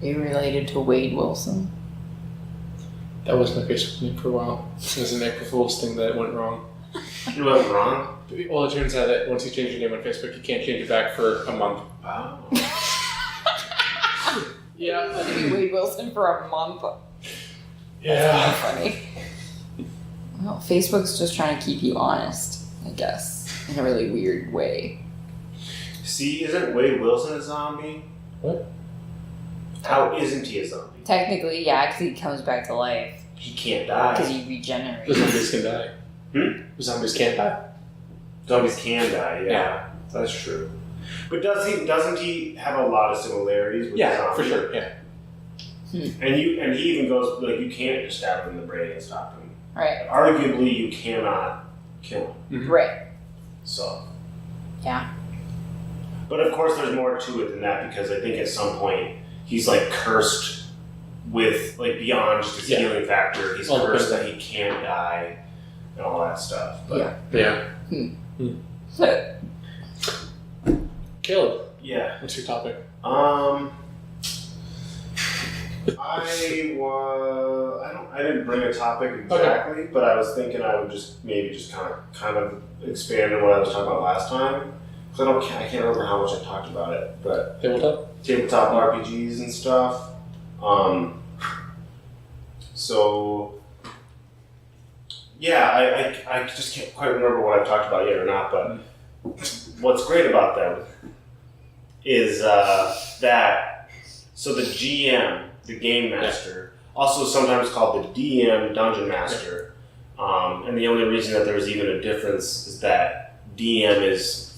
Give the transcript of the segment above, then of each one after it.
Are you related to Wade Wilson? That was my Facebook name for a while. It was an April Fool's thing that went wrong. It went wrong? Well, it turns out that once you change your name on Facebook, you can't change it back for a month. Wow. Yeah. Let me Wade Wilson for a month. Yeah. That's funny. Well, Facebook's just trying to keep you honest, I guess, in a really weird way. See, isn't Wade Wilson a zombie? What? How isn't he a zombie? Technically, yeah, because he comes back to life. He can't Because die. he The regenerates. zombies can die. The zombies can't die. Zombies can die, yeah. Yeah. That's true. But doesn't he have a lot of similarities with the Yeah, zombie? for sure, yeah. And he even goes, like, you can't just stab him in the brain and stop him. Right. Arguably, you cannot kill him. Mm-hmm. Right. So. Yeah. But of course, there's more to it than that because I think at some point he's like cursed with like beyond just his healing factor. He's cursed that he can't die and all that stuff. But Yeah. Caleb, yeah. what's your topic? I didn't bring a topic exactly, but I was thinking I would just kind of expand on what I was talking about last time. Because I can't remember how much I talked about it, but tabletop RPGs and stuff. So yeah, I just can't quite remember what I've talked about yet or not. But what's great about them is that so the GM, the game master, also sometimes called the DM, dungeon master, and the only reason that there's even a difference is that DM is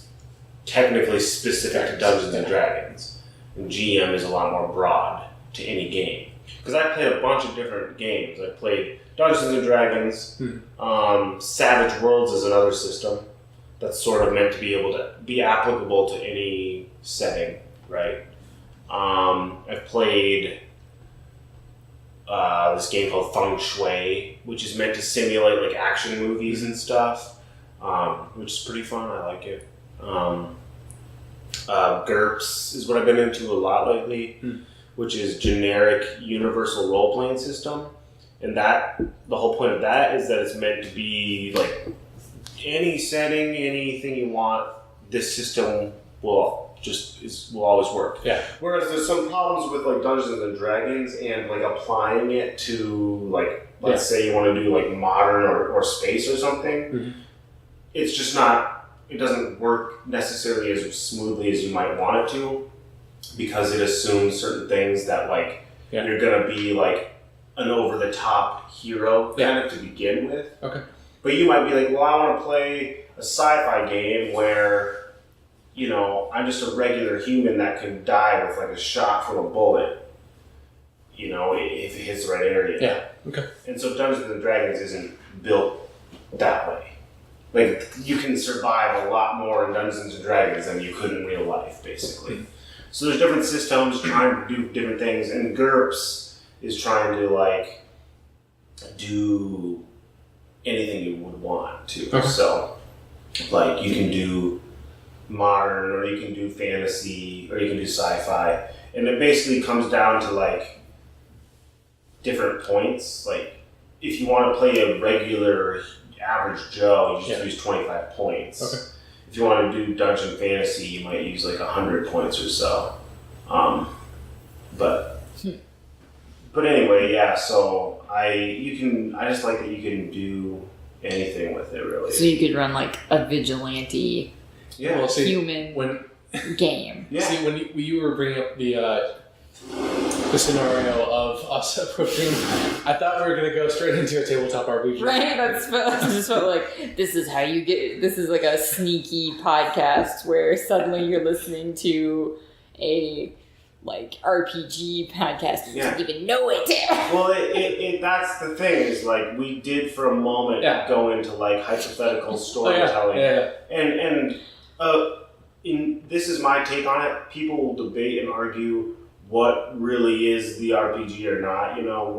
technically specific to Dungeons and Dragons, and GM is a lot more broad to any game. Because I played a bunch of different games. I played Dungeons and Dragons. Savage Worlds is another system that's sort of meant to be able to be applicable to any setting, right? I've played this game called Feng Shui, which is meant to simulate like action movies and stuff, which is pretty fun. I like it. GURPS is what I've been into a lot lately, which is generic universal role-playing system. And that the whole point of that is that it's meant to be like any setting, anything you want, this system will always work. Yeah. Whereas there's some problems with like Dungeons and Dragons and like applying it to like let's say you want to do like modern or space or something. It's just not. It doesn't work necessarily as smoothly as you might want it to, because it assumes certain things that like you're gonna be like an over-the-top hero kind of to begin with. Okay. But you might be like, well, I want to play a sci-fi game where, you know, I'm just a regular human that can die with like a shot from a bullet, you know, if it hits the right area. Yeah. Okay. And so Dungeons and Dragons isn't built that way. Like, you can survive a lot more in Dungeons and Dragons than you could in real life, basically. So there's different systems trying to do different things, and GURPS is trying to, like, do anything you would want to. Okay. So, like, you can do modern, or you can do fantasy, or you can do sci-fi, and it basically comes down to, like, different points. Like, if you want to play a regular average Joe, you just use 25 points. Okay. If you want to do dungeon fantasy, you might use like 100 points or so. But anyway, yeah. So I just like that you can do anything with it, really. So you could run like a vigilante human game. Yeah. See, when you were bringing up the scenario of us approaching, I thought we were going to go straight into a tabletop RPG. Right, that's just felt like this is how you get. This is like a sneaky podcast where suddenly you're listening to a like RPG podcast and you didn't even know it. Well, that's the thing is like we did for a moment go into like hypothetical storytelling, and this is my take on it. People will debate and argue what really is the RPG or not, you know,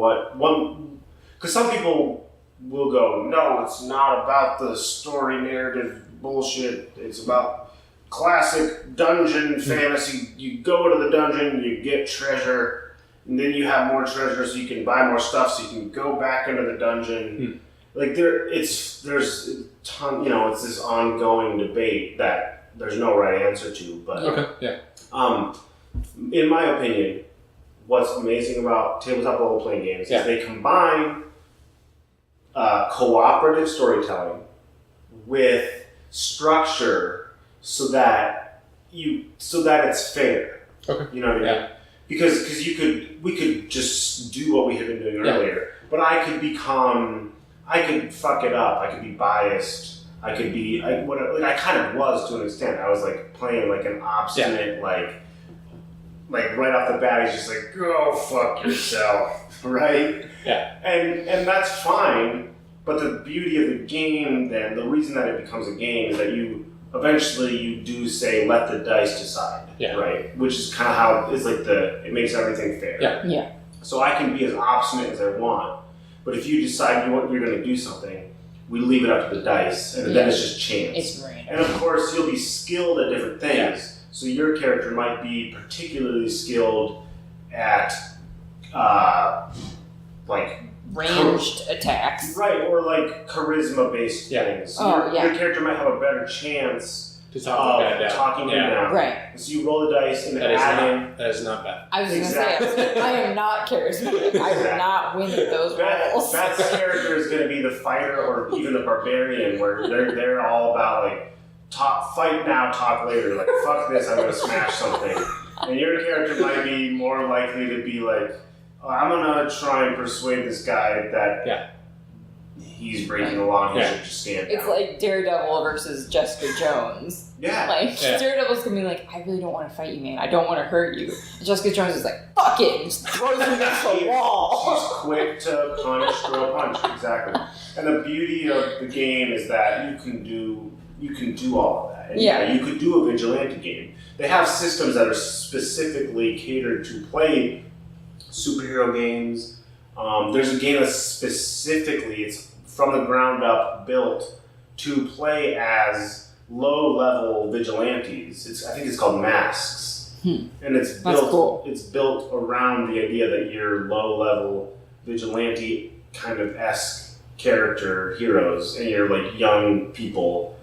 because some people will go, no, it's not about the story narrative bullshit, it's about classic dungeon fantasy. You go to the dungeon, you get treasure, and then you have more treasure, so you can buy more stuff, so you can go back into the dungeon. Like there's a ton, it's this ongoing debate that there's no right answer to. But in my opinion, what's amazing about tabletop role-playing games is they combine cooperative storytelling with structure so that it's fair. Okay. You know what I mean? Because we could just do what we had been doing earlier, but I could fuck it up. I could be biased. I kind of was to an extent. I was like playing like an obstinate like right off the bat. He's just like, go fuck yourself, right? Yeah. And that's fine. But the beauty of the game, then, the reason that it becomes a game is that you do say, let the dice decide, right? Which is kind of how it's like it makes everything fair. Yeah. So I can be as obstinate as I want, but if you decide you're going to do something, we leave it up to the dice, and then it's just chance. It's random. And of course, you'll be skilled at different things. Yeah. So your character might be particularly skilled at, ranged attacks. Right, or like charisma-based things. Your character might have a better chance to talking him down. Right. So you roll the dice and add in. That is not bad. I was going to say, I am not charismatic. I would not win at those rolls. Beth's character is going to be the fighter or even the barbarian, where they're all about like, fight now, talk later. Like, fuck this, I'm going to smash something. And your character might be more likely to be like, I'm going to try and persuade this guy that he's breaking the law and he should just stand down. It's like Daredevil versus Jessica Jones. Daredevil's going to be like, I really don't want to fight you, man. I don't want to hurt you. And Jessica Jones is like, fuck it, and just throws him against the wall. She's quick to throw a punch. Exactly. And the beauty of the game is that you can do all of that. And you could do a vigilante game. They have systems that are specifically catered to play superhero games. There's a game that's specifically, it's from the ground up built to play as low-level vigilantes. I think it's called Masks. And it's built around the idea that you're low-level vigilante kind of esque character heroes, and you're like young people.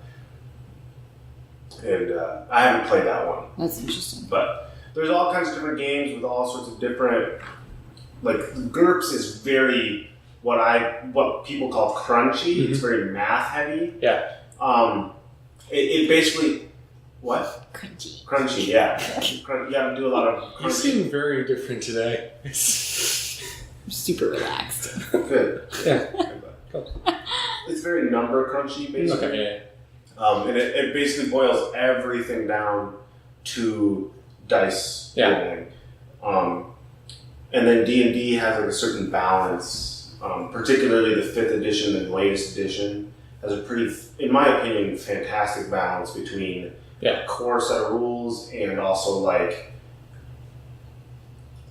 And I haven't played that one. That's interesting. But there's all kinds of different games with all sorts of different, like GURPS is very what people call crunchy. Mm-hmm. It's very math heavy. Yeah. It basically what? Crunchy. Yeah. You got to do a lot of. You seem very different today. I'm super relaxed. Good. Yeah. It's very number crunchy, basically. Okay. Yeah. And it basically boils everything down to dice rolling. And then D&D has like a certain balance, particularly the 5th edition, the latest edition, has a pretty, in my opinion, fantastic balance between a core set of rules and also like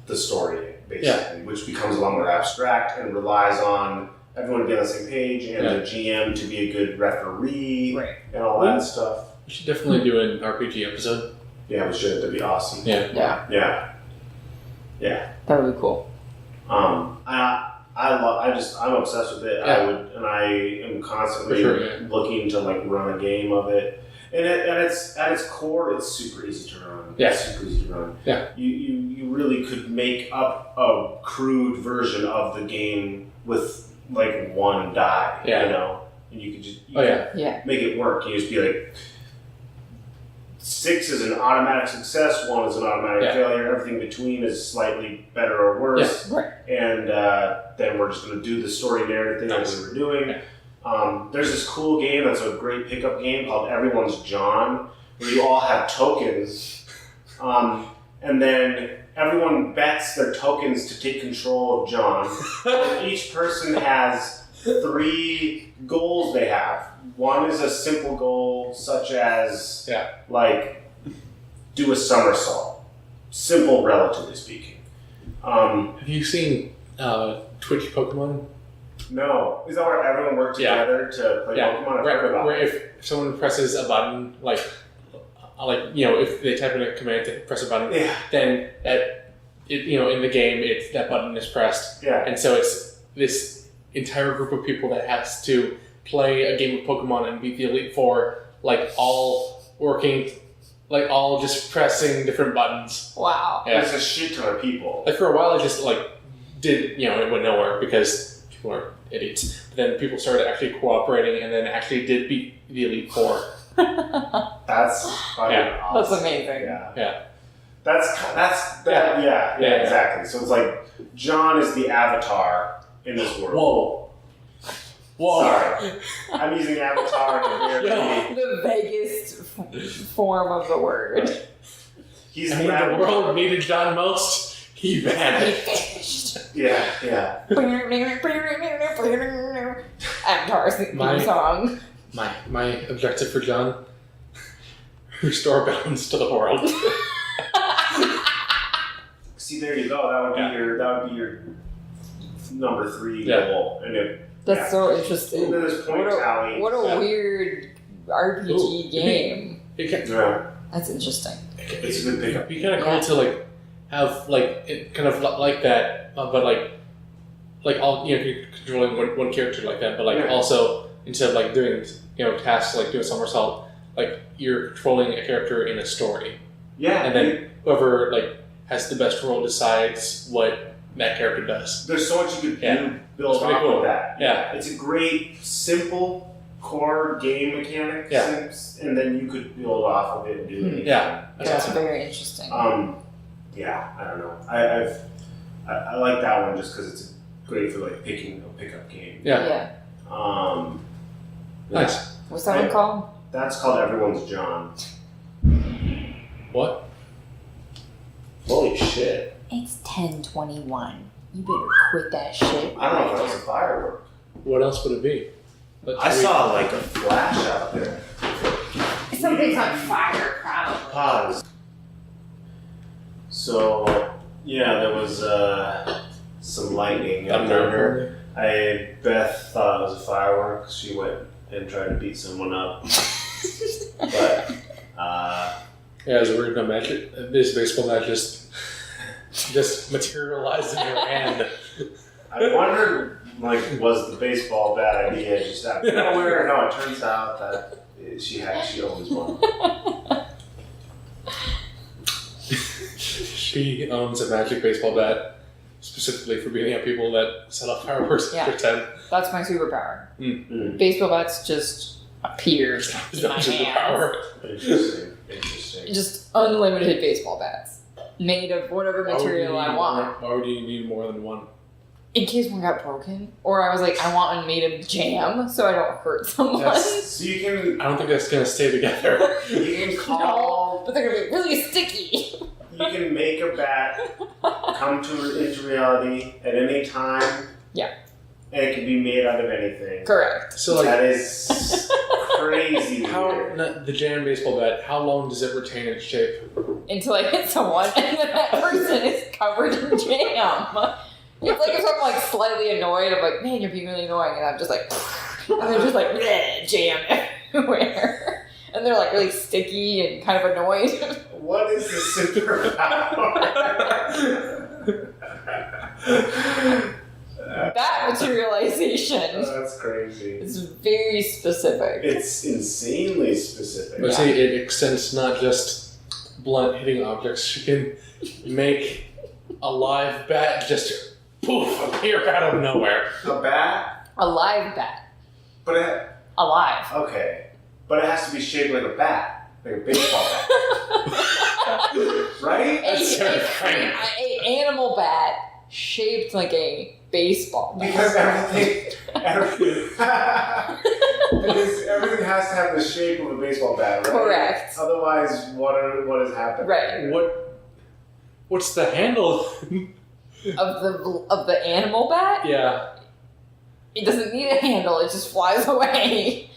the story, basically, which becomes a lot more abstract and relies on everyone to be on the same page and the GM to be a good referee and all that stuff. We should definitely do an RPG episode. Yeah, we should. That'd be awesome. Yeah. That would be cool. I'm obsessed with it. Yeah. I am constantly looking to like run a game of it. And at its core, it's super easy to run. Yeah. It's super easy to run. Yeah. You really could make up a crude version of the game with like one die. Yeah. You know? And you could just make it work. You just be like 6 is an automatic success, 1 is an automatic failure, everything between is slightly better or worse. Yeah. Right. And then we're just going to do the story narrative thing that we were doing. Yeah. There's this cool game that's a great pickup game called Everyone's John, where you all have tokens. And then everyone bets their tokens to take control of John. And each person has 3 goals they have. One is a simple goal, such as, like, do a somersault. Simple, relatively speaking. Have you seen Twitch Pokemon? No. Is that where everyone works together to play Pokemon? I've heard about where if someone presses a button, like if they type in a command to press a button, then in the game, it's that button is pressed. Yeah. And so it's this entire group of people that has to play a game of Pokemon and beat the Elite Four, like all working, like all just pressing different buttons. Wow. Yeah. There's a shit ton of people. Like for a while, I just like did it went nowhere because people are idiots. But then people started actually cooperating and then actually did beat the Elite Four. That's fucking awesome. That's amazing. Yeah. Yeah, exactly. So it's like John is the avatar in this world. Whoa. Sorry. I'm using avatar in a very... The vaguest form of the word. He's And the when the avatar. world needed John most, he vanished. Yeah. Avatar's theme My- song. My objective for John: restore balance to the world. See, there you go. That would be your number 3 Yeah. goal. And if That's so interesting. Look at this point tally. What a weird RPG game. It can, Yeah. That's interesting. It's a good pickup. it'd be kind of cool to like have like it kind of like that, but like all you're controlling one character like that, but like also instead of like doing tasks like doing somersault, like you're controlling a character in a story, Yeah. and then whoever like has the best roll decides what that character does. There's so much you could build It's pretty off cool. of that. Yeah. It's a great, simple core game mechanic. Yeah. And then you could build off of it and do anything. Yeah, That's awesome. very interesting. Yeah, I don't know. I like that one just because it's great for like picking a pickup game. Yeah. Nice. What's that one called? That's called Everyone's John. What? Holy shit. It's 10:21. You better quit that shit. I don't know if that was a firework. What else would it be? I saw like a flash out there. Something's on fire, probably. Pause. So, yeah, there was some lightning and thunder. Beth thought it was a firework. She went and tried to beat someone up. But, Yeah, it was a weird match. This baseball match just materialized in your hand. I wondered, like, was the baseball bad idea just out of nowhere? No, it turns out that she always won. She owns a magic baseball bat specifically for beating up people that set off fireworks after 10. That's my superpower. Mm. Baseball bats just appear It's in not my just a hands. power. Interesting. Just unlimited baseball bats. Made of whatever material I want. Why would you need more than one? In case one got broken. Or I was like, I want one made of jam so I don't hurt someone. So you can I don't think that's going to stay together. call. No, but they're going to be really sticky. You can make a bat come into reality at any time. Yeah. And it can be made out of anything. Correct. So like, That is crazy. weird. the jam baseball bat, how long does it retain its shape? Until I hit someone and then that person is covered in jam. It's like if I'm like slightly annoyed, I'm like, man, you're being really annoying. And I'm just like, and they're just like, bleh, jam everywhere. And they're like really sticky and kind of annoyed. What is the superpower? That materialization That's crazy. is very specific. It's insanely specific. But see, it extends not just blunt hitting objects. You can make a live bat just poof appear out of nowhere. A bat, A live bat. but Alive. okay, but it has to be shaped like a bat, like a baseball bat, right? A animal bat shaped like a baseball bat. Because everything has to have the shape of a baseball bat, right? Correct. Otherwise, what has happened? Right. What's the handle? Of the animal bat? Yeah. It doesn't need a handle, it just flies away.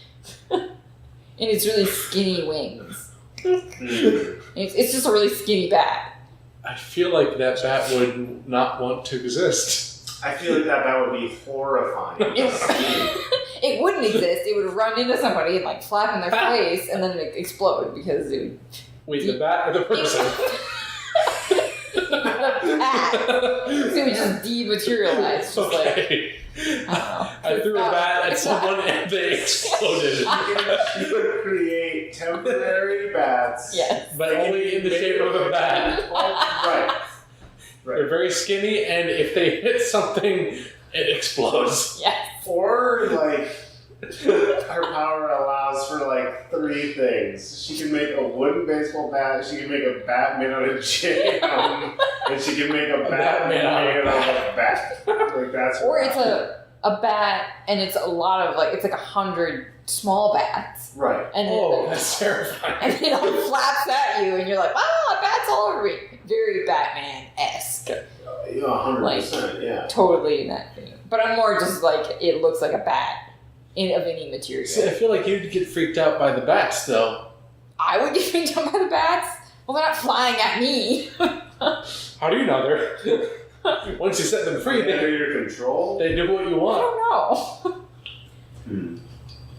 And it's really skinny wings. Mm. It's just a really skinny bat. I feel like that bat would not want to exist. I feel like that would be horrifying. It wouldn't exist. It would run into somebody and like flap in their face and then it explode because it would... Wait, the bat or the person? The bat. bat. So we just dematerialized. Just Okay. I threw a bat at someone and they exploded. You could create temporary bats. Yes. But only in the shape of a bat. Right. They're very skinny, and if they hit something, it explodes. Yes. Or, like, her power allows for, like, 3 things. She can make a wooden baseball bat, she can make a bat made out of jam, and she can make a bat made out of a bat. Like, that's Or it's a bat, and it's a lot of, like, it's like 100 small bats. Right. And Oh, then, that's terrifying. and it all flaps at you, and you're like, a bat's all over me. Very Batman-esque. 100%, yeah. Totally in that thing. But I'm more just like, it looks like a bat of any material. See, I feel like you'd get freaked out by the bats, though. I would get freaked out by the bats? Well, they're not flying at me. How do you know they're... Once you set them free, Under your control? they do what you I want. don't know.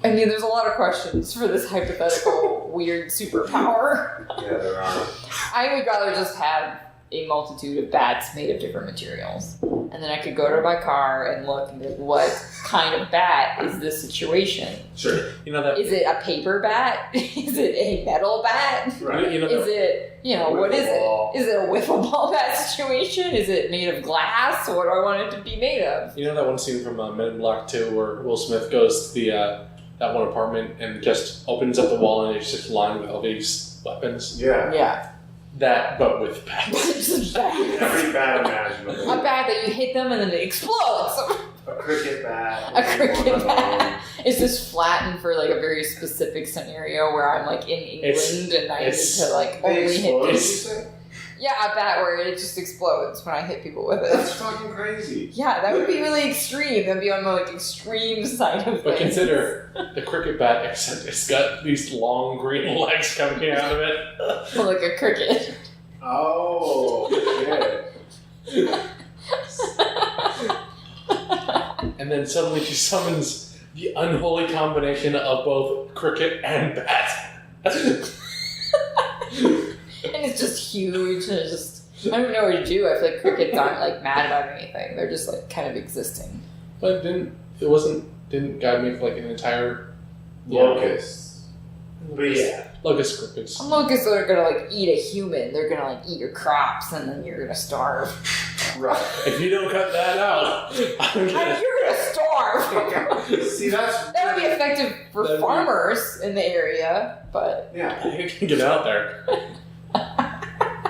I mean, there's a lot of questions for this hypothetical weird superpower. Yeah, there are. I would rather just have a multitude of bats made of different materials. And then I could go to my car and look and be like, what kind of bat is this situation? Sure. You know that... Is it a paper bat? Is it a metal bat? Right. You know Is that... it, what is Wiffle it? Is it a wiffle ball bat situation? Is it made of glass? What do I want it to be made of? You know that one scene from Men in Black 2 where Will Smith goes to the that one apartment and just opens up the wall and it's just lined with all these weapons? Yeah. Yeah. That, but with bats. Just a bat. Every bat imaginable. A bat that you hit them and then it explodes. A cricket bat. A cricket bat. It's just flattened for like a very specific scenario where I'm like in England and I need to like They only explode, hit. did you say? Yeah, a bat where it just explodes when I hit people with it. That's fucking crazy. Yeah, that would be really extreme. That'd be on the like extreme side of But things. consider the cricket bat, except it's got these long green legs coming out of it. Well, like a cricket. Oh, shit. And then suddenly she summons the unholy combination of both cricket and bat. And it's just huge and it's just I don't know what to do. I feel like crickets aren't like mad about anything. They're just like kind of existing. But didn't God make like an entire Locusts. But yeah. locust crickets? Locusts are gonna like eat a human. They're gonna like eat your crops and then you're gonna starve. Right. If you don't cut that out, I'm You're gonna... gonna starve. See, that's... That would be effective for That'd be- farmers in the area, but Yeah. You can get out there.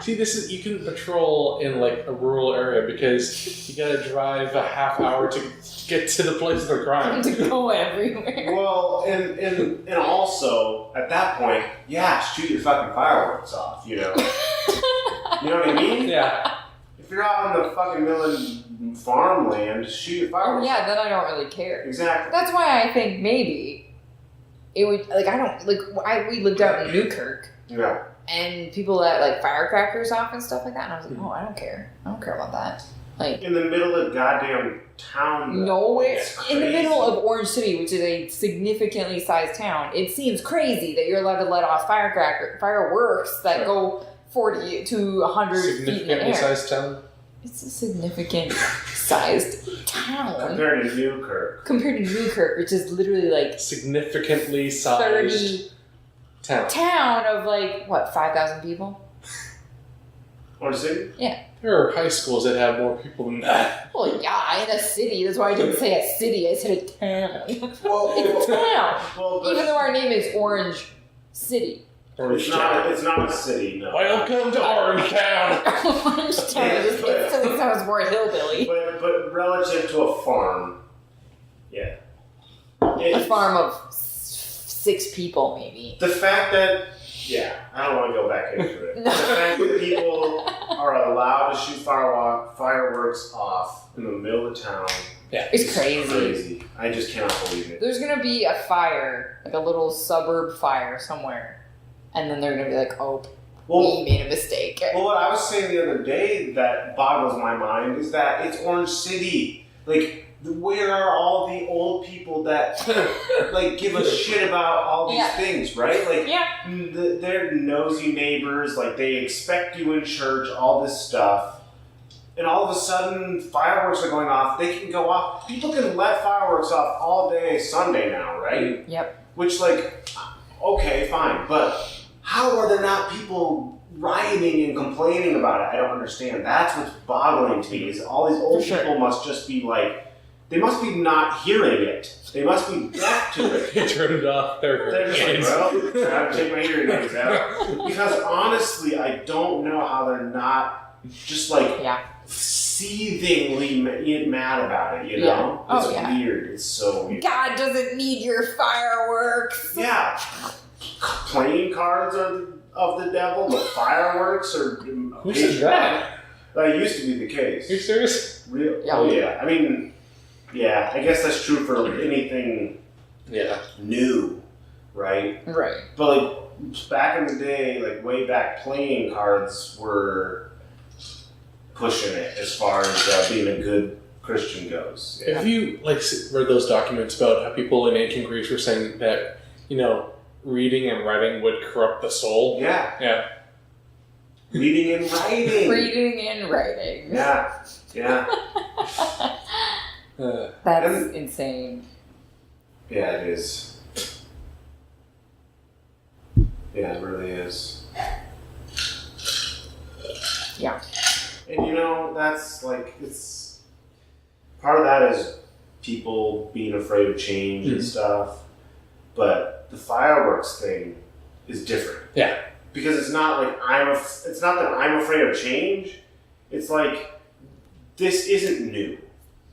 See, you can patrol in like a rural area because you gotta drive a half hour to get to the place of the crime. to go everywhere. Well, and also, at that point, yeah, shoot your fucking fireworks off, you know? You know what I mean? Yeah. If you're out in the fucking middle of farmland, just shoot your Oh fireworks yeah, off. then I don't really care. Exactly. That's why I think maybe it would like I don't like we lived out in Newkirk Yeah. and people let like firecrackers off and stuff like that, and I was like, oh, I don't care. I don't care about that. Like In the middle of goddamn town. though. nowhere It's in the crazy. middle of Orange City, which is a significantly sized town. It seems crazy that you're allowed to let off fireworks that Sure. go 40 to 100 feet in the Significantly air. sized town. It's a significant sized town Compared to Newkirk. compared to Newkirk, which is literally like Significantly sized 30 town. town of like what 5,000 people. Orange City? There are high schools that have more people than that. Well, yeah, in a city. That's why I didn't say a city. I said a town. Well, It's a town. well, but Even though our name is Orange City. Orange it's not a city, no. Welcome to Orange Town. Orange Town just instantly sounds more hillbilly. But relative to a farm, yeah. A farm of 6 people, maybe. The fact that, yeah, I don't want to go back into it. No. The fact that people are allowed to shoot fireworks off in the middle of town It's is crazy. I just cannot believe it. There's gonna be a fire, like a little suburb fire somewhere. And then they're gonna be like, oh, we Well, made a mistake. well, what I was saying the other day that boggles my mind is that it's Orange City. Like, where are all the old people that like give a shit about all these Yeah. things, right? Like, Yeah. they're nosy neighbors. Like, they expect you in church, all this stuff, and all of a sudden fireworks are going off. They can go off. People can let fireworks off all day Sunday now, right? Yep. Which, like, okay, fine. But how are there not people rioting and complaining about it? I don't understand. That's what's boggling to me, is all these old people must just be like, they must be not hearing it. They must be deaf to it. They turned it off. They're just like, well, I have to take my hearing aids out. Because honestly, I don't know how they're not just like seethingly mad about it, you know? Yeah. It's weird. It's so weird. God doesn't need your fireworks. Yeah. Playing cards of the devil, but fireworks are... Who said that? That used to be the case. Are you serious? Real? Yeah. Oh, yeah. I mean... Yeah, I guess that's true for anything new, right? Right. But like back in the day, like way back, playing cards were pushing it as far as being a good Christian goes. Yeah. Have you like read those documents about how people in ancient Greece were saying that, you know, reading and writing would corrupt the soul? Yeah. Yeah. Reading and writing. Reading and writing. Yeah. Yeah. That's insane. Yeah, it is. Yeah, it really is. Yeah. And you know, that's like, it's part of that is people being afraid of change and stuff. But the fireworks thing is different. Yeah. Because it's not like it's not that I'm afraid of change. It's like, this isn't new.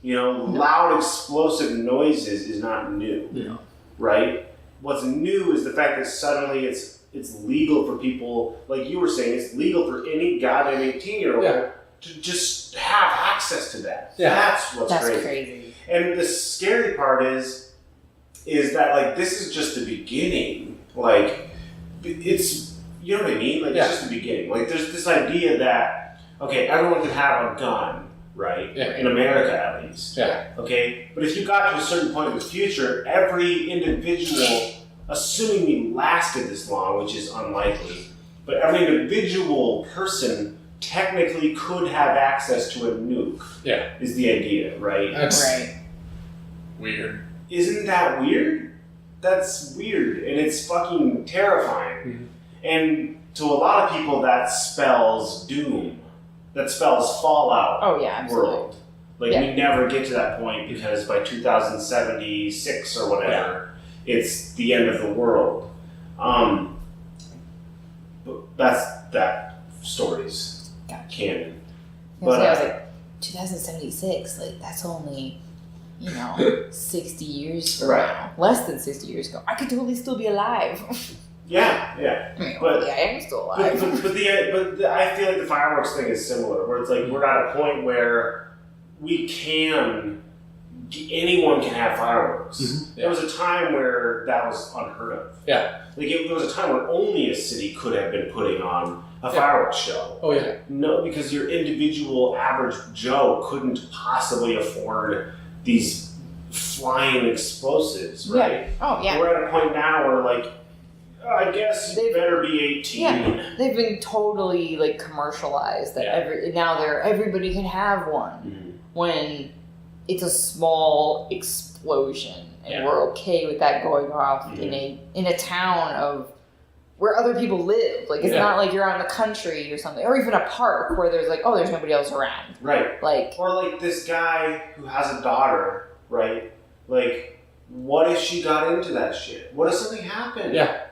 You know, loud explosive noises is not new. No. Right? What's new is the fact that suddenly it's legal for people, like you were saying, it's legal for any goddamn 18-year-old to just have access to that. Yeah. That's crazy. And the scary part is that, like, this is just the beginning. Like, it's, you know what I mean? Like, it's just the beginning. Like, there's this idea that, okay, everyone can have a gun, right? Yeah. In America, at least. Yeah. Okay? But if you got to a certain point in the future, every individual, assuming we lasted this long, which is unlikely, but every individual person technically could have access to a nuke. Yeah. Is the idea, right? That's weird. Isn't that weird? That's weird, and it's fucking terrifying. Mm-hmm. And to a lot of people, that spells doom. That spells fallout. Oh yeah, absolutely. World. Like we never get to that point because by 2076 or whatever, it's the end of the world. But that's that story's canon. But I was like, 2076. Like that's only, 60 years from now. Less than 60 years ago. I could totally still be alive. Yeah. But I am still alive. But I feel like the fireworks thing is similar, where it's like we're at a point where anyone can have fireworks. Mm-hmm. There was a time where that was unheard of. Yeah. Like there was a time when only a city could have been putting on a fireworks show. Oh yeah. No, because your individual average Joe couldn't possibly afford these flying explosives, right? Yeah. Oh yeah. We're at a point now where like, I guess you better be 18. Yeah, they've been totally like commercialized that everybody can have one. Mm-hmm. When it's a small explosion, and we're okay with that going off in a town of where other people live. Like it's not like you're out in the country or something, or even a park where there's like, oh, there's nobody else around. Right. Like, or like this guy who has a daughter, right? Like, what if she got into that shit? What if something happened? Yeah.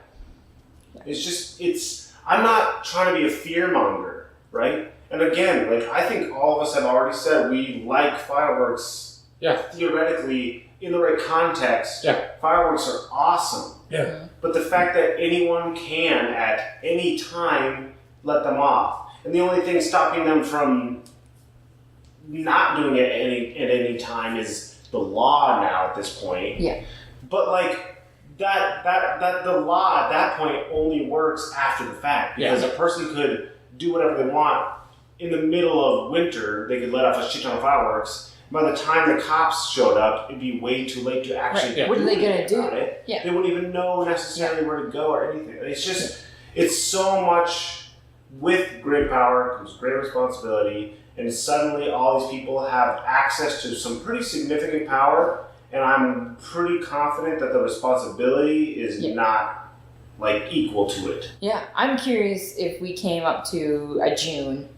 I'm not trying to be a fearmonger, right? And again, like, I think all of us have already said we like fireworks theoretically in the right context. Yeah. Fireworks are awesome. Yeah. But the fact that anyone can at any time let them off, and the only thing stopping them from not doing it at any time is the law now at this point. Yeah. But like, that the law at that point only works after the fact, because a person could do whatever they want in the middle of winter. They could let off a shit ton of fireworks. By the time the cops showed up, it'd be way too late to actually do what are they gonna do? It. Yeah. They wouldn't even know necessarily where to go or anything. It's just it's so much. With great power comes great responsibility, and suddenly all these people have access to some pretty significant power, and I'm pretty confident that the responsibility is not like equal to it. Yeah, I'm curious if we came up to a June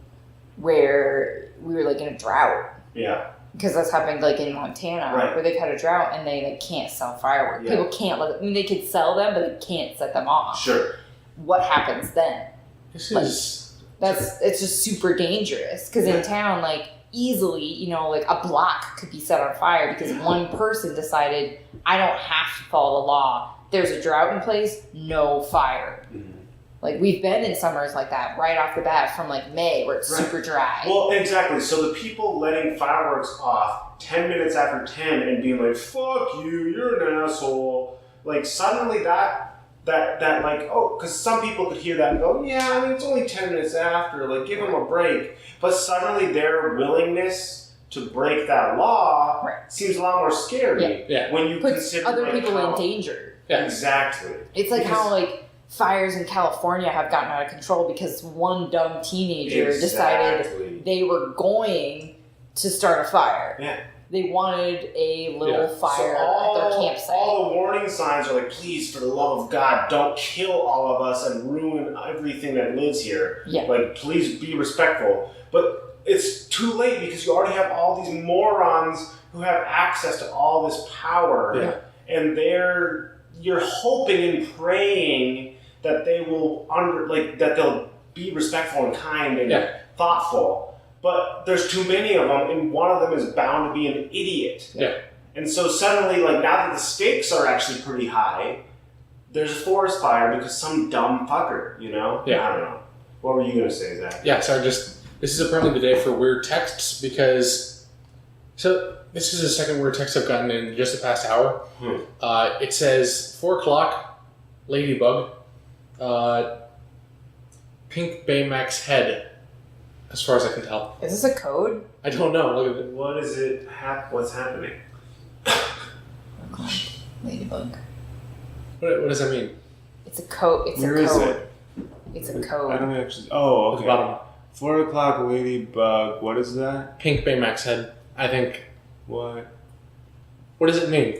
where we were like in a drought. Yeah. Because that's happened like in Montana, Right. where they've had a drought and they like can't sell fireworks. Yeah. People can't let. I mean, they could sell them, but they can't set them off. Sure. What happens then? This Like, is it's just super dangerous. Because in town, like easily, you know, like a block could be set on fire because one person decided I don't have to follow the law. There's a drought in place, no fire. Mm-hmm. Like we've been in summers like that right off the bat from like May where it's Right. super dry. Well, exactly. So the people letting fireworks off 10 minutes after 10 and being like, fuck you, you're an asshole. Like, suddenly that like, oh, because some people could hear that and go, yeah, I mean, it's only 10 minutes after, like, give them a break. But suddenly their willingness to break that law seems a lot more scary when you puts consider other like, people how, in danger. Yeah. Exactly. It's like Because- how like fires in California have gotten out of control because one dumb teenager decided they were going to start a fire. Yeah. They wanted a little fire So at their campsite. all the warning signs are like, please, for the love of God, don't kill all of us and ruin everything that lives here. Yeah. Like, please be respectful. But it's too late because you already have all these morons who have access to all this power. Yeah. And you're hoping and praying that they will that they'll be respectful and kind and thoughtful. But there's too many of them, and one of them is bound to be an idiot. Yeah. And so suddenly, like, now that the stakes are actually pretty high, there's a forest fire because some dumb fucker, you know? Yeah. I don't know. What were you going to say, Zach? Yeah, so this is apparently the day for weird texts because, so this is the second weird text I've gotten in just the past hour. It says 4 o'clock, ladybug, pink Baymax head, as far as I can tell. Is this a code? I don't know, look at it. What is it? What's happening? Ladybug. What does that mean? It's a code. It's Where a is code. it? It's a I code. don't actually. Oh, At the okay. bottom. 4 o'clock ladybug. What is that? Pink Baymax head, I think. What? What does it mean?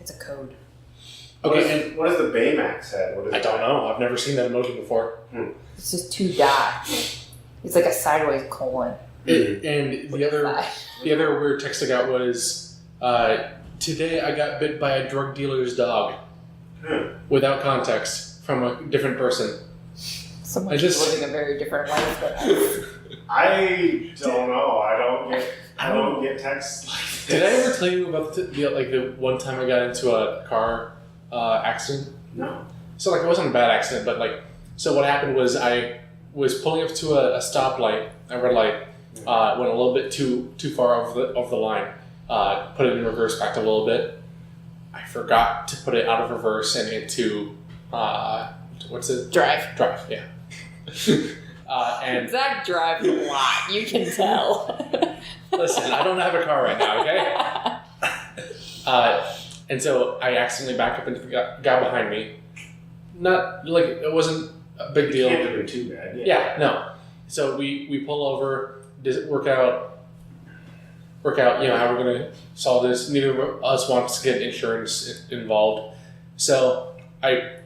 It's a code. Okay, What is the Baymax head? What is I don't know. I've never seen that emoji before. It's just 2 dots. It's like a sideways colon. And the other weird text I got was, today I got bit by a drug dealer's dog. Without context, from a different person. Someone I just- living a very different life than us. I don't know. I don't get texts like this. Did I ever tell you about the one time I got into a car accident? No. So it wasn't a bad accident, but so what happened was I was pulling up to a stoplight, a red light, went a little bit too far over the line, put it in reverse, backed a little bit. I forgot to put it out of reverse and into what's it? Drive. Yeah. And Zach drives a lot. You can tell. listen, I don't have a car right now, okay? And so I accidentally backed up into the guy behind me. Not like it wasn't a big deal. It can't have been too bad. Yeah, no. So we pull over, work out, you know, how we're going to solve this. Neither of us wants to get insurance involved. So I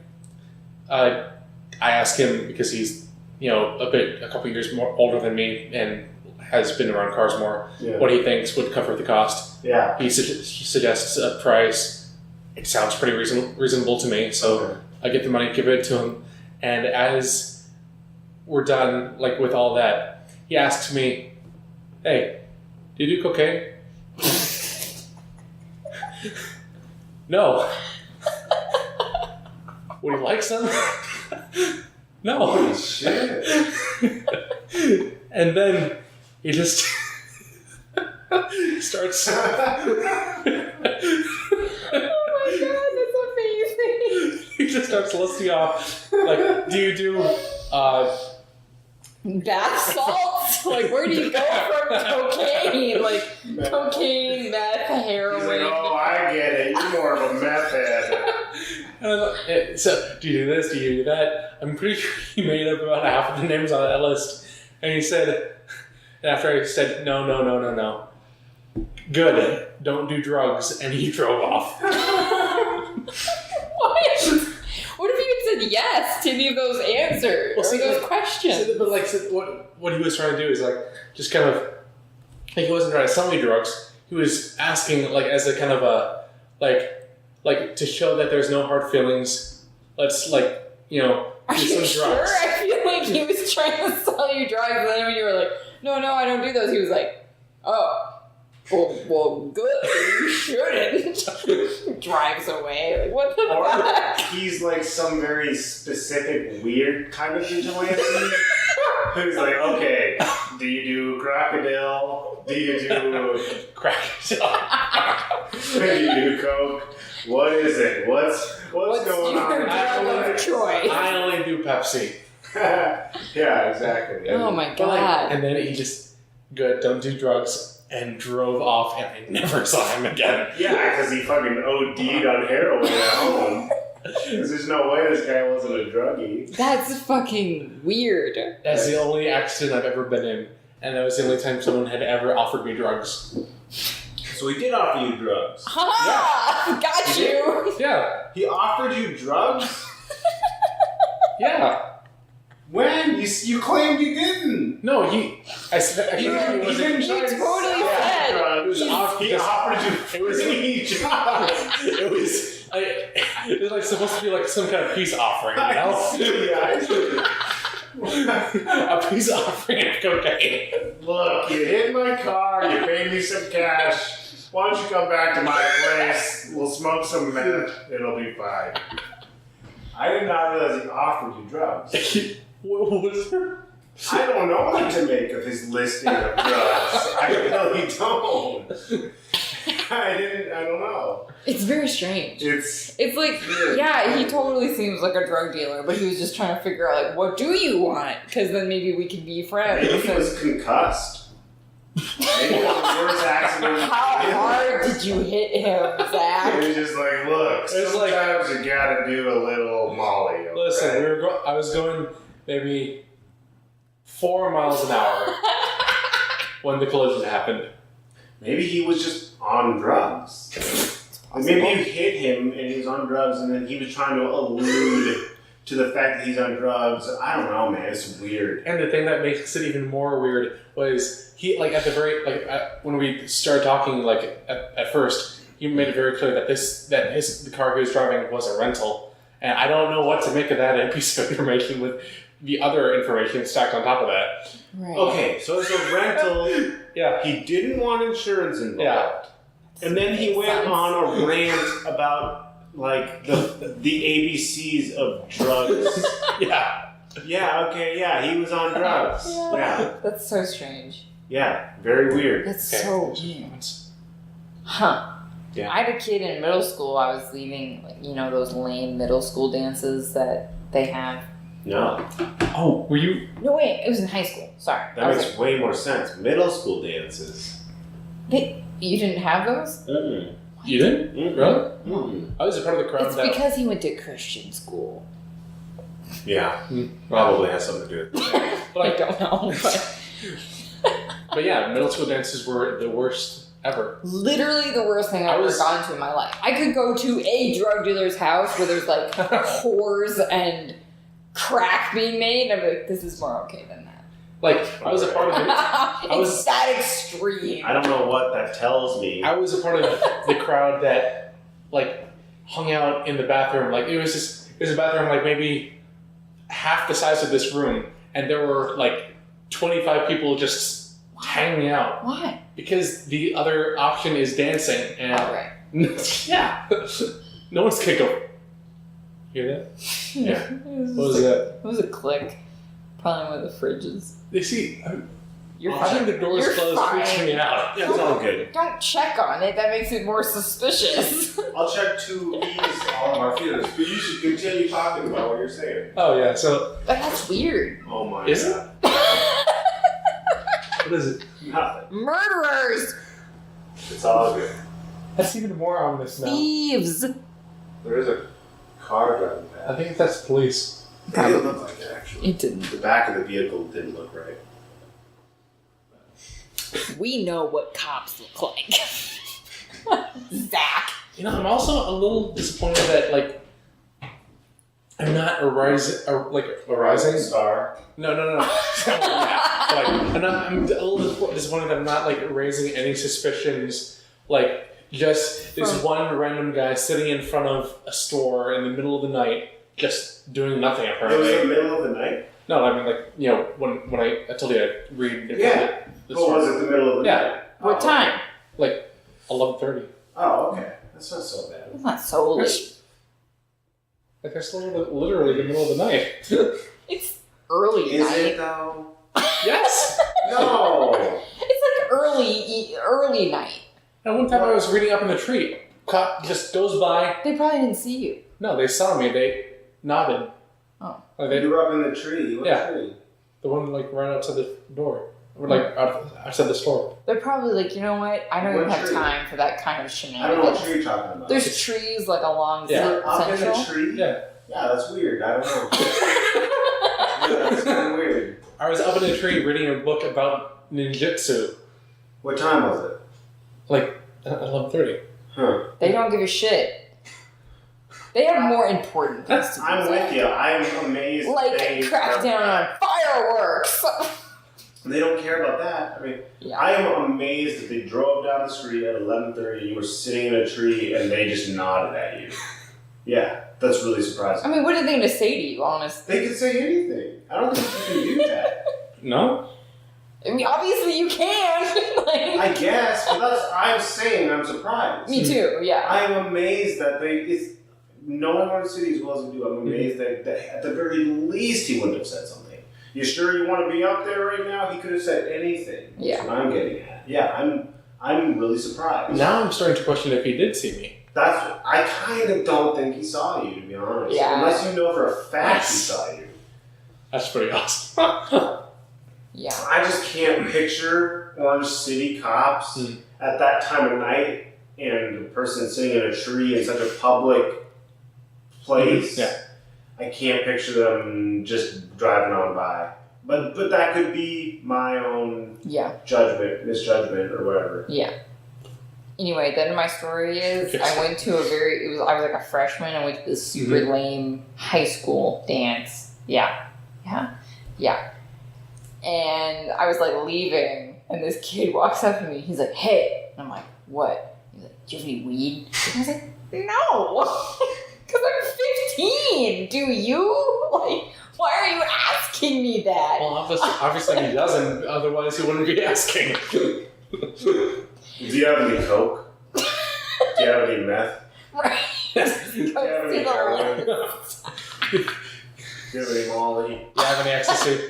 asked him, because he's, you know, a couple years more older than me and has been around cars more, what he thinks would cover the cost. Yeah. He suggests a price. It sounds pretty reasonable to me. So I get the money, give it to him. And as we're done, with all that, he asks me, "Hey, do you do cocaine?" No. Would you like some? No. Holy shit. And then he just starts. Oh my god, that's amazing. He just starts listing off, do you do Bath salts? Where do you go from cocaine? Cocaine, meth, heroin. He's like, oh, I get it. You're more of a meth head. So, do you do this? Do you do that? I'm pretty sure he made up about half of the names on that list. And he said, And after I said, no, good, don't do drugs, and he drove off. What if you had said yes to any of those answers or those questions? But what he was trying to do is like just kind of like he wasn't trying to sell me drugs. He was asking like as a kind of a like to show that there's no hard feelings. Let's do Are you some sure? drugs. I feel like he was trying to sell you drugs, and then when you were like, no, I don't do those, he was like, oh. Well, good. You shouldn't. Drives away. Like, what the fuck? He's like some very specific, weird kind of vigilante. Who's like, okay, do you do crocodile? Do you do Crocodile? do you do coke? What is it? What's going on? Your drug of choice? I only do Pepsi. Yeah, exactly. Oh my god. And then he just don't do drugs. And drove off, and I never saw him again. Yeah, because he fucking OD'd on heroin at home. Because there's no way this guy wasn't a druggie. That's fucking weird. That's the only accident I've ever been in, and that was the only time someone had ever offered me drugs. So he did offer you drugs. Ha! Got you! Yeah. He offered you drugs? Yeah. When? You claimed you didn't. No, he wasn't. He totally said. It was He offered you free drugs. It was like supposed to be like some kind of peace offering, you know? A peace offering of cocaine. Look, you hit my car, you paid me some cash. Why don't you come back to my place? We'll smoke some meth. It'll be fine. I did not realize he offered you drugs. What was there? I don't know what to make of his listing of drugs. I really don't. I don't know. It's very strange. It's like, yeah, he totally seems like a drug dealer, but he was just trying to figure out, like, what do you want? Because then maybe we can be friends. Maybe he was concussed. Maybe it was the worst accident. How hard did you hit him, Zach? He was just like, look, sometimes you gotta do a little Molly. Okay? Listen, I was going maybe 4 miles an hour when the collision happened. Maybe he was just on drugs. Maybe you hit him and he was on drugs, and then he was trying to allude to the fact that he's on drugs. I don't know, man. It's weird. And the thing that makes it even more weird was he, like, at the very, when we started talking, like, at first, he made it very clear that the car he was driving was a rental. And I don't know what to make of that piece of information with the other information stacked on top of that. Right. Okay, so it's a rental. Yeah. He didn't want insurance involved. Yeah. And then he went on a rant about, like, the ABCs of drugs. Yeah. Yeah, okay, yeah, he was on drugs. Yeah. That's so strange. Yeah, very weird. That's so weird. Huh. Yeah. I had a kid in middle school. I was leaving, like, those lame middle school dances that they have. No. Oh, were you? No, wait. It was in high school. Sorry. That makes way more sense. Middle school dances. You didn't have those? Mm-mm. You didn't? Mm-mm. Really? Mm-mm. I was a part of the crowd It's because he went to Christian school. Yeah. Probably has something to do with it. I don't know, But yeah, middle school dances were the worst ever. Literally the worst thing I've ever gone to in my life. I could go to a drug dealer's house where there's like whores and crack being made, and I'm like, this is more okay than that. Like, I was a part of it. It's that extreme. I don't know what that tells me. I was a part of the crowd that, like, hung out in the bathroom. Like, it was a bathroom like maybe half the size of this room, and there were like 25 people just hanging out. Why? Because the other option is dancing, and right. Yeah, no one's gonna go. Hear that? Yeah. What was that? It was a click. Probably one of the fridges. They see. You're I think the door's You're closed, fine. freaks me out. Yeah, it's all good. Don't check on it. That makes it more suspicious. I'll check 2 E's all of our feelings, but you should continue talking about what you're saying. Oh yeah, so But that's weird. Oh my Is it? god. what is it? Nothing. Murderers! It's all good. That's even more ominous now. Thieves! There is a car driving past. I think that's police. It didn't look like it, actually. It didn't. The back of the vehicle didn't look right. We know what cops look like. Zach. You know, I'm also a little disappointed that like I'm not arising star. No. Yeah, but, I'm a little disappointed that I'm not like raising any suspicions. Like just this one random guy sitting in front of a store in the middle of the night, just doing nothing. It Apparently, was in the middle of the night. No, I mean like when I told you I read. Yeah. The What was it? The middle of the night. What time? Like 11:30. Oh, okay. That's not so bad. It's not so late. Like that's literally the middle of the night. It's early Is night. it though? Yes. No. It's like early night. And one time I was reading up in the tree. Cop just goes by. They probably didn't see you. No, they saw me. They nodded. Oh. Like You were up in the tree. What tree? the one like right outside the door. Or like outside the store. They're probably like, you know what? I don't What even have tree? time for that kind of I don't know what shenanigans. tree you're talking about. There's trees like along Yeah. You're up in Central. a tree? Yeah. Yeah, that's weird. I don't know. Yeah, that's kind of weird. I was up in a tree reading a book about ninjutsu. What time was it? Like 11:30. Huh. They don't give a shit. They have more important things to do. I'm with you. I'm amazed. Like they crack down on fireworks. They don't care about that. I mean, Yeah. I am amazed that they drove down the street at 11:30. You were sitting in a tree and they just nodded at you. Yeah, that's really I surprising. mean, what are they going to say to you, honestly? They could say anything. I don't think you can do that. No? I mean, obviously you can. Like, I guess, but I'm saying I'm surprised. me too, yeah. I am amazed that knowing our city as well as we do, I'm amazed that at the very least he wouldn't have said something. You sure you want to be up there right now? He could have said anything. Yeah. That's what I'm getting at. Yeah, I'm really surprised. Now I'm starting to question if he did see me. I kind of don't think he saw you, to be honest. Yeah. Unless you know for a fact he Yes. saw you. That's pretty awesome. Yeah. I just can't picture Orange City cops at that time of night and a person sitting in a tree in such a public place. Yeah. I can't picture them just driving on by. But that could be my own misjudgment, or whatever. Yeah. Anyway, then my story is I went to I was like a freshman. I went to this super lame high school dance. Yeah. And I was like leaving, and this kid walks up to me. He's like, "Hey," and I'm like, "What?" He's like, "Do you have any weed?" And I was like, "No." Because I'm 15. Do you? Like, why are you asking me that? Well, obviously he doesn't. Otherwise, he wouldn't be asking. Do you have any coke? Do you have any meth? Right. Do you have any heroin? Do you have any Molly? Do you have any ecstasy?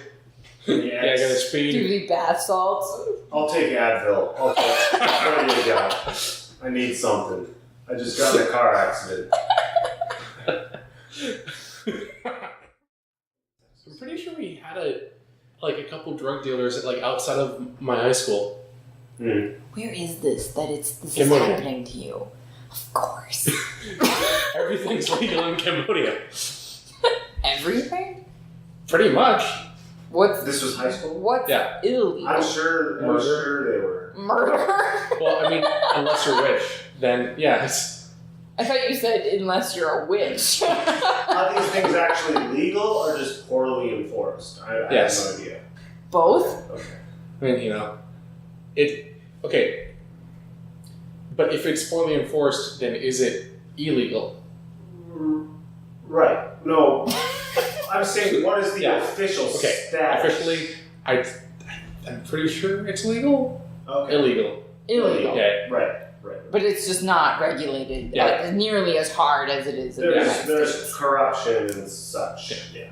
Any Yeah, I got a Do you speed. need bath salts? I'll take Advil. What do you got? I need something. I just got in a car accident. I'm pretty sure we had a couple drug dealers outside of my high school. Where is this? This is Cambodia. happening to you? Of course. Everything's legal in Cambodia. Everything? Pretty much. This was high school? What's Yeah. illegal? I'm sure they were. Murder? Well, I mean, unless you're rich, then yes. I thought you said unless you're a witch. Are these things actually legal or just poorly enforced? I Yes. have no idea. Both? Okay. I mean, okay. But if it's poorly enforced, then is it illegal? Right. No. I'm saying, what is the Yeah. official Okay. status? Officially, I'm pretty sure it's legal. Okay. Illegal. Illegal. Yeah. Right. But it's just not regulated nearly as hard as it is in the United There's States. corruption and such. Yeah.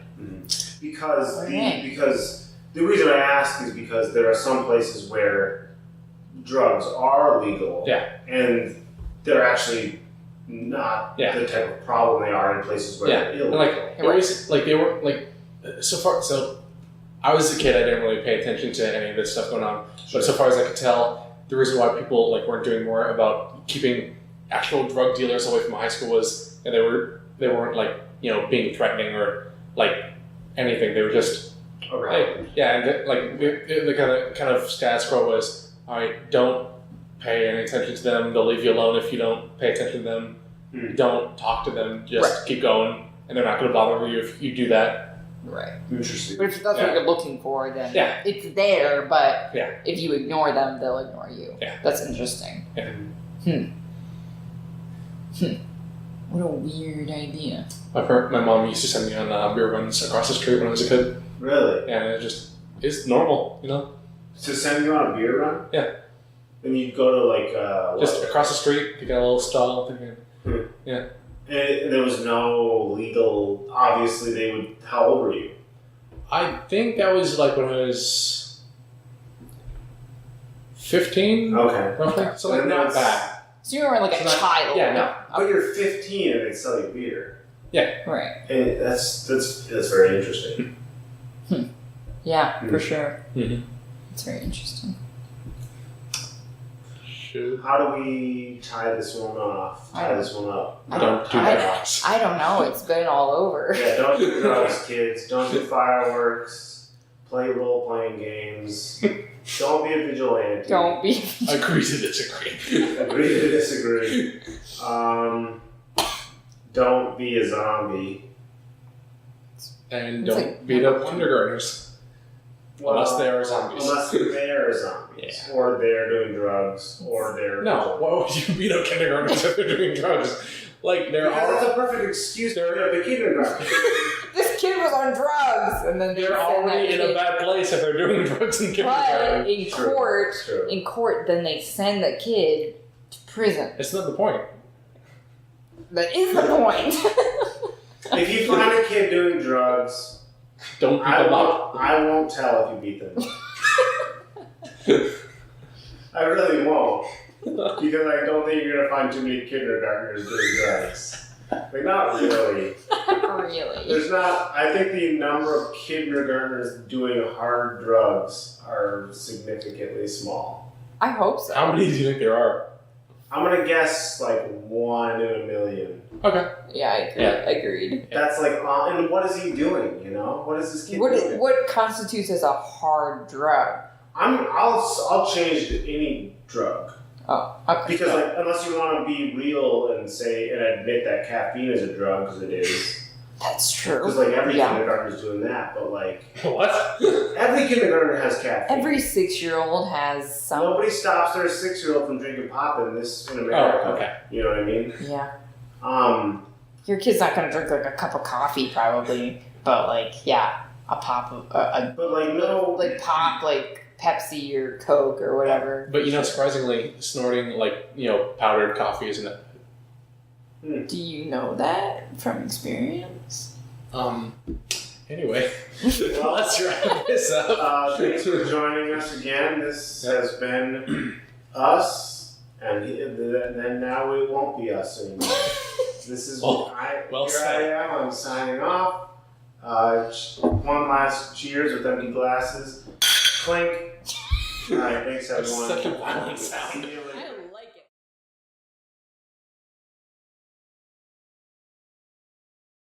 Because Okay. because the reason I ask is because there are some places where drugs are legal. Yeah. And they're actually not the type of problem they are in places where they're illegal. So I was a kid, I didn't really pay attention to any of this stuff going on. But so far as I could tell, the reason why people weren't doing more about keeping actual drug dealers away from high school was they weren't being threatening or anything. They were just around. and the kind of status quo was all right, don't pay any attention to them. They'll leave you alone if you don't pay attention to them. Don't talk to them. Just keep going, and they're not going to bother you if you do that. Right. Interesting. But if that's what you're looking for, then Yeah. it's there, but Yeah. if you ignore them, they'll ignore you. Yeah. That's interesting. Yeah. What a weird idea. My mom used to send me on beer runs across the street when I was a kid. Really? And it just is normal, you know? To send you on a beer run? Yeah. And you'd go to like Just across the street, they got a little stall. Yeah. And there was no legal. Obviously, they would. How old were you? I think that was like when I was 15, Okay. roughly. So like And not that's- bad. So you were like a child. Yeah, no. But you're 15 and they sell you beer. Right. And that's very interesting. Yeah, for sure. Mm-hmm. It's very interesting. Should How do we tie this one off? Tie this one up. don't do drugs. I don't know. It's been all over. Yeah, don't do drugs, kids. Don't do fireworks. Play role-playing games. Don't be a vigilante. Don't be. Agree to disagree. Agree to disagree. Don't be a zombie. And It's don't like beat up kindergartners. Unless they are zombies. Unless they are zombies. Yeah. Or they're doing drugs. Or they're... No, why would you beat up kindergartners if they're doing drugs? Like, they're Because already, that's a perfect excuse to beat up a kindergarten. This kid was on drugs, and then they're already in a bad place if they're doing drugs in But kindergarten. in court, then they send the kid to prison. It's not the point. That is the point. If you find a kid doing drugs, Don't beat them up. I won't tell if you beat them up. I really won't. Because I don't think you're going to find too many kindergartners doing drugs. Like, not really. Really? There's not, I think the number of kindergartners doing hard drugs are significantly small. I hope so. How many do you think there are? I'm going to guess like 1 in a million. Okay. Yeah, I agree. Yeah. Agreed. That's like, and what is he doing, you know? What is this kid doing? What constitutes as a hard drug? I'll change to any drug. Oh, okay. Because like, unless you want to be real and say and admit that caffeine is a drug, because it is. That's true. Because like every kindergartner is doing that, but like What? every kindergartner has caffeine. Every 6-year-old has some. Nobody stops their 6-year-old from drinking pop in America. Oh, okay. You know what I mean? Yeah. Your kid's not gonna drink like a cup of coffee, probably, but like, yeah, a pop of but like no, like pop, like Pepsi or Coke or whatever. But you know, surprisingly, snorting like powdered coffee isn't it? Do you know that from experience? Anyway, let's wrap this up. Thanks for joining us again. This has been us, and then now it won't be us anymore. This is well here said. I am. I'm signing off. One last cheers with empty glasses. Clink. All right, thanks everyone. Such a violent sound. See you later.